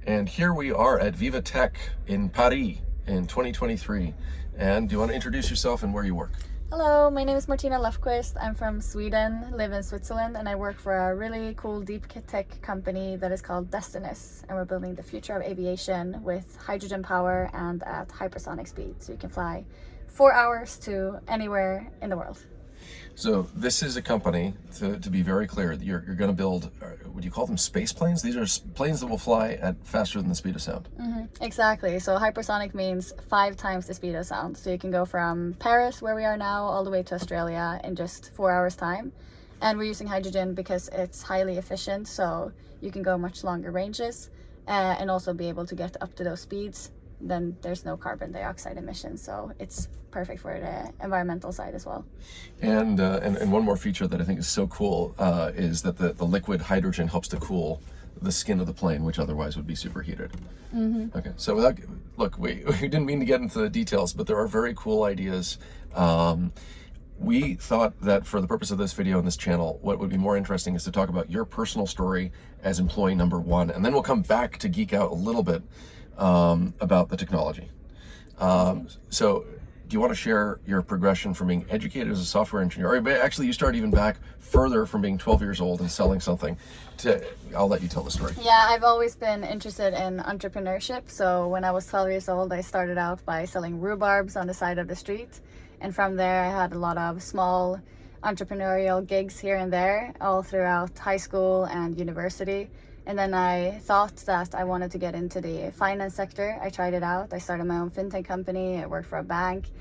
And here we are at Viva Tech in Paris in 2023. And do you want to introduce yourself and where you work? Hello, my name is Martina Lofqvist. I'm from Sweden, live in Switzerland, and I work for a really cool deep tech company that is called Destinus. And we're building the future of aviation with hydrogen power and at hypersonic speed. So you can fly 4 hours to anywhere in the world. So this is a company, to be very clear, you're going to build, would you call them space planes? These are planes that will fly at faster than the speed of sound. Exactly. So hypersonic means 5 times the speed of sound. So you can go from Paris, where we are now, all the way to Australia in just 4 hours time. And we're using hydrogen because it's highly efficient. So you can go much longer ranges and also be able to get up to those speeds. Then there's no carbon dioxide emissions, so it's perfect for the environmental side as well. And one more feature that I think is so cool is that the liquid hydrogen helps to cool the skin of the plane, which otherwise would be superheated. Okay, so look, we didn't mean to get into the details, but there are very cool ideas. We thought that for the purpose of this video and this channel, what would be more interesting is to talk about your personal story as employee number 1, and then we'll come back to geek out a little bit about the technology. So do you want to share your progression from being educated as a software engineer, or actually you start even back further from being 12 years old and selling something to, I'll let you tell the story. Yeah, I've always been interested in entrepreneurship. So when I was 12 years old, I started out by selling rhubarbs on the side of the street. And from there, I had a lot of small entrepreneurial gigs here and there, all throughout high school and university. And then I thought that I wanted to get into the finance sector. I tried it out. I started my own fintech company. I worked for a bank.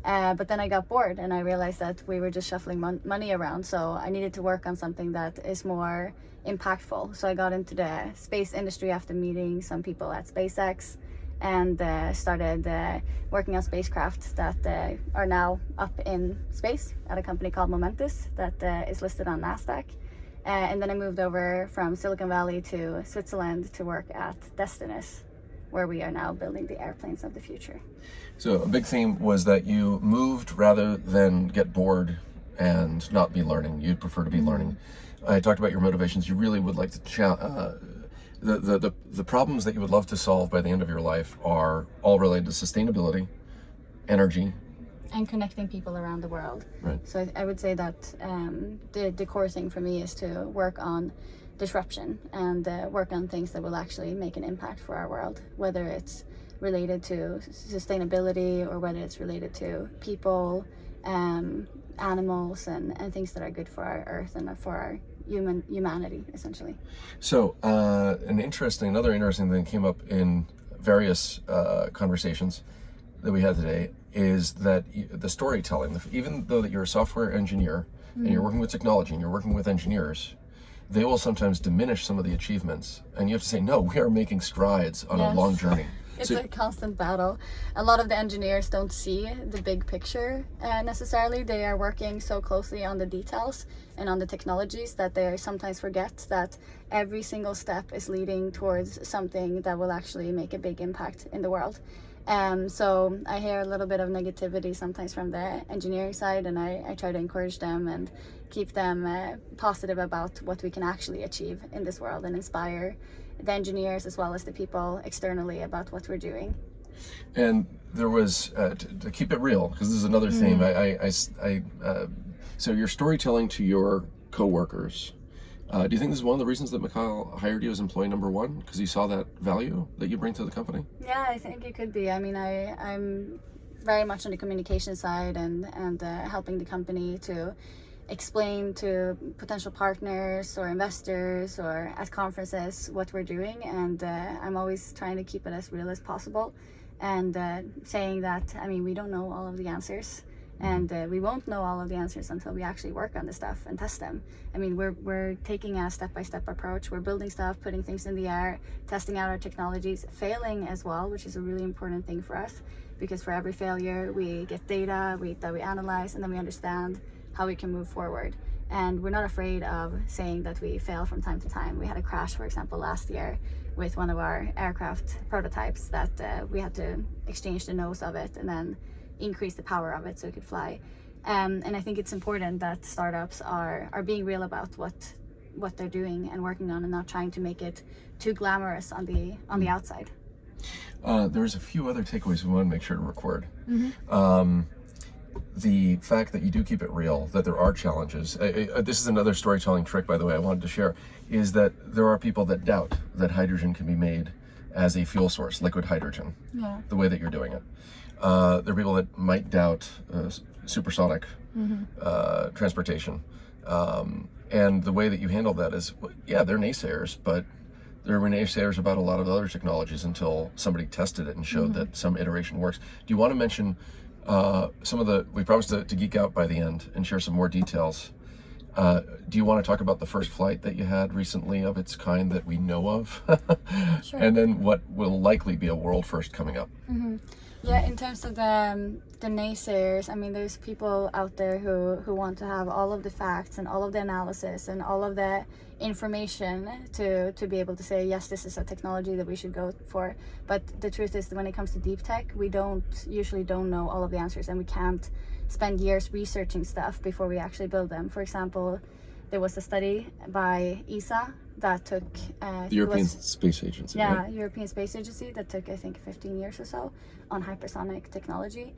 But then I got bored and I realized that we were just shuffling money around. So I needed to work on something that is more impactful. So I got into the space industry after meeting some people at SpaceX and started working on spacecraft that are now up in space at a company called Momentus that is listed on NASDAQ. And then I moved over from Silicon Valley to Switzerland to work at Destinus, where we are now building the airplanes of the future. So a big theme was that you moved rather than get bored and not be learning. You'd prefer to be learning. I talked about your motivations. You really would like to the problems that you would love to solve by the end of your life are all related to sustainability, energy, and connecting people around the world. Right. So I would say that the core thing for me is to work on disruption and work on things that will actually make an impact for our world, whether it's related to sustainability or whether it's related to people, animals, and things that are good for our earth and for our humanity, essentially. So another interesting thing came up in various conversations that we had today is that the storytelling, even though that you're a software engineer and you're working with technology and you're working with engineers, they will sometimes diminish some of the achievements. And you have to say, no, we are making strides on a long journey. It's a constant battle. A lot of the engineers don't see the big picture necessarily. They are working so closely on the details and on the technologies that they sometimes forget that every single step is leading towards something that will actually make a big impact in the world. So I hear a little bit of negativity sometimes from the engineering side, and I try to encourage them and keep them positive about what we can actually achieve in this world and inspire the engineers as well as the people externally about what we're doing. And there was, to keep it real, because this is another theme, so your storytelling to your coworkers, do you think this is one of the reasons that Mikhail hired you as employee number 1? Because he saw that value that you bring to the company? Yeah, I think it could be. I mean, I'm very much on the communication side and helping the company to explain to potential partners or investors or at conferences what we're doing. And I'm always trying to keep it as real as possible and saying that, I mean, we don't know all of the answers. And we won't know all of the answers until we actually work on the stuff and test them. I mean, we're taking a step-by-step approach. We're building stuff, putting things in the air, testing out our technologies, failing as well, which is a really important thing for us. Because for every failure, we get data that we analyze, and then we understand how we can move forward. And we're not afraid of saying that we fail from time to time. We had a crash, for example, last year with one of our aircraft prototypes that we had to exchange the nose of it and then increase the power of it so it could fly. And I think it's important that startups are being real about what what they're doing and working on, and not trying to make it too glamorous on the outside. There's a few other takeaways we want to make sure to record. The fact that you do keep it real, that there are challenges. This is another storytelling trick, by the way, I wanted to share, is that there are people that doubt that hydrogen can be made as a fuel source, liquid hydrogen, the way that you're doing it. There are people that might doubt supersonic transportation. And the way that you handle that is, yeah, they're naysayers, but there were naysayers about a lot of other technologies until somebody tested it and showed that some iteration works. Do you want to mention some of the, we promised to geek out by the end and share some more details. Do you want to talk about the first flight that you had recently of its kind that we know of? Sure. And then what will likely be a world first coming up? Yeah, in terms of the naysayers, I mean, there's people out there who want to have all of the facts and all of the analysis and all of the information to be able to say, yes, this is a technology that we should go for. But the truth is that when it comes to deep tech, we usually don't know all of the answers, and we can't spend years researching stuff before we actually build them. For example, there was a study by ESA that took the European Space Agency. Yeah, right? European Space Agency, that took, I think, 15 years or so on hypersonic technology.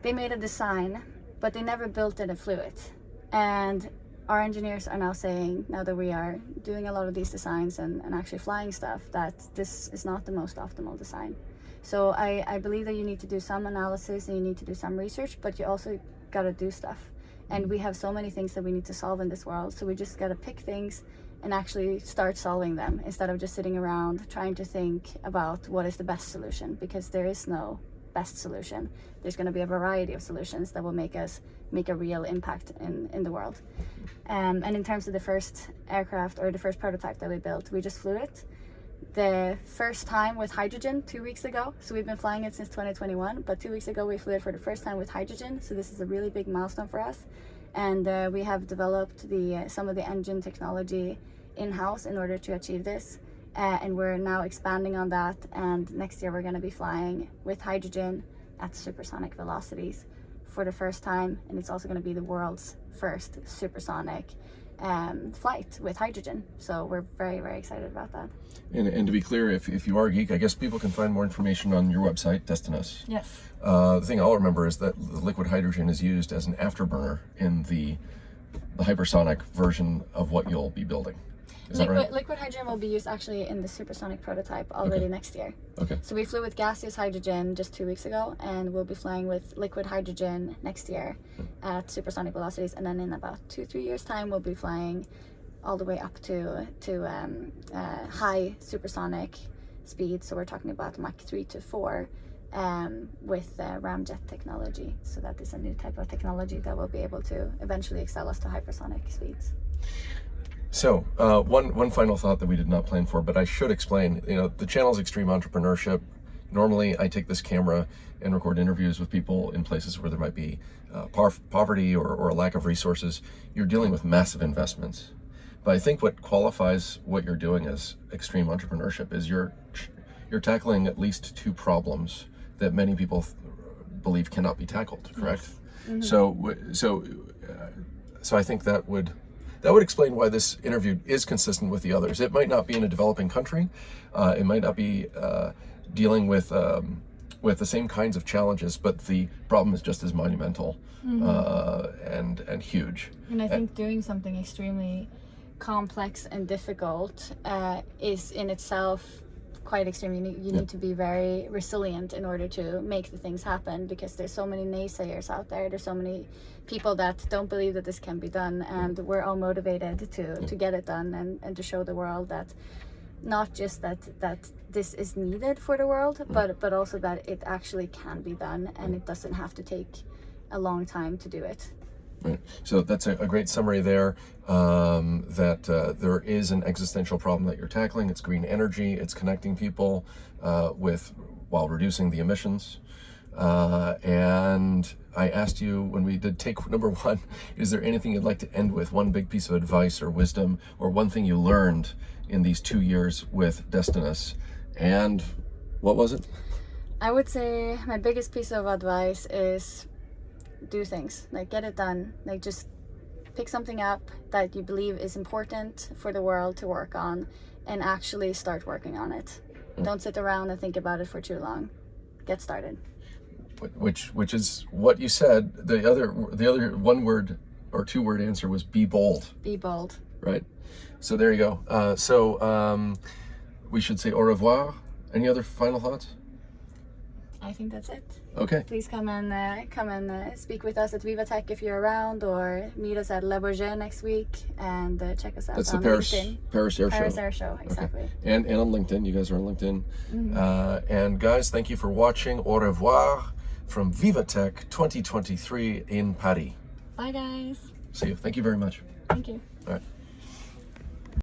They made a design, but they never built it and flew it. And our engineers are now saying, now that we are doing a lot of these designs and actually flying stuff, that this is not the most optimal design. So I believe that you need to do some analysis and you need to do some research, but you also got to do stuff. And we have so many things that we need to solve in this world, so we just got to pick things and actually start solving them instead of just sitting around trying to think about what is the best solution, because there is no best solution. There's going to be a variety of solutions that will make us make a real impact in the world. And in terms of the first aircraft, or the first prototype that we built, we just flew it the first time with hydrogen 2 weeks ago. So we've been flying it since 2021, but 2 weeks ago we flew it for the first time with hydrogen. So this is a really big milestone for us. And we have developed some of the engine technology in-house in order to achieve this. And we're now expanding on that. And next year we're going to be flying with hydrogen at supersonic velocities for the first time. And it's also going to be the world's first supersonic flight with hydrogen. So we're very, very excited about that. And to be clear, if you are a geek, I guess people can find more information on your website, Destinus. Yes. The thing I'll remember is that the liquid hydrogen is used as an afterburner in the hypersonic version of what you'll be building. Is that right? Liquid hydrogen will be used actually in the supersonic prototype already next year. Okay. So we flew with gaseous hydrogen just 2 weeks ago, and we'll be flying with liquid hydrogen next year at supersonic velocities. And then in about 2-3 years time, we'll be flying all the way up to high supersonic speeds. So we're talking about Mach 3 to 4 with ramjet technology. So that is a new type of technology that will be able to eventually excel us to hypersonic speeds. So one final thought that we did not plan for, but I should explain. You know, the channel is Extreme Entrepreneurship. Normally, I take this camera and record interviews with people in places where there might be poverty or a lack of resources. You're dealing with massive investments. But I think what qualifies what you're doing as extreme entrepreneurship is you're tackling at least two problems that many people believe cannot be tackled. Correct? Yes. So I think that would explain why this interview is consistent with the others. It might not be in a developing country. It might not be dealing with the same kinds of challenges, but the problem is just as monumental and huge. And I think doing something extremely complex and difficult is in itself quite extreme. You need to be very resilient in order to make the things happen, because there's so many naysayers out there. There's so many people that don't believe that this can be done, and we're all motivated to get it done and to show the world that not just that this is needed for the world, but also that it actually can be done, and it doesn't have to take a long time to do it. Right. So that's a great summary there, that there is an existential problem that you're tackling. It's green energy. It's connecting people while reducing the emissions. And I asked you when we did take number one, is there anything you'd like to end with? One big piece of advice or wisdom, or one thing you learned in these 2 years with Destinus? And what was it? I would say my biggest piece of advice is do things, like get it done, like just pick something up that you believe is important for the world to work on and actually start working on it. Don't sit around and think about it for too long. Get started. Which is what you said. The other one word or two word answer was be bold. Be bold. Right. So there you go. We should say au revoir. Any other final thoughts? I think that's it. Okay. Please come and speak with us at VivaTech if you're around, or meet us at Le Bourget next week, and check us out. That's on the LinkedIn. Paris Air Paris Show. Air Show, exactly. Okay. And on LinkedIn. You guys are on LinkedIn. Mm-hmm. And guys, thank you for watching. Au revoir from VivaTech 2023 in Paris. Bye, guys. See you. Thank you very much. Thank you. All right.